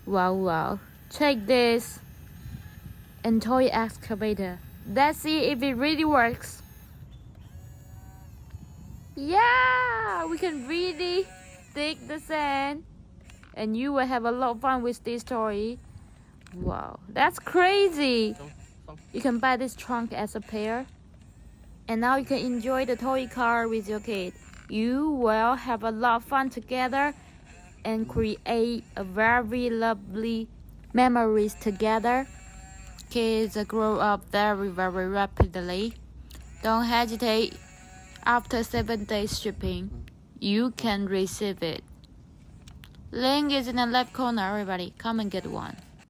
Wow. Take this and toy excavator. Let's see if it really works. Yeah, we can really dig the sand. And you will have a lot of fun with this toy. Wow, that's crazy. You can buy this trunk as a pair. And now you can enjoy the toy car with your kid. You will have a lot of fun together and create a very lovely memories together. Kids grow up very rapidly. Don't hesitate. After 7 days shipping, you can receive it. Link is in the left corner, everybody. Come and get one.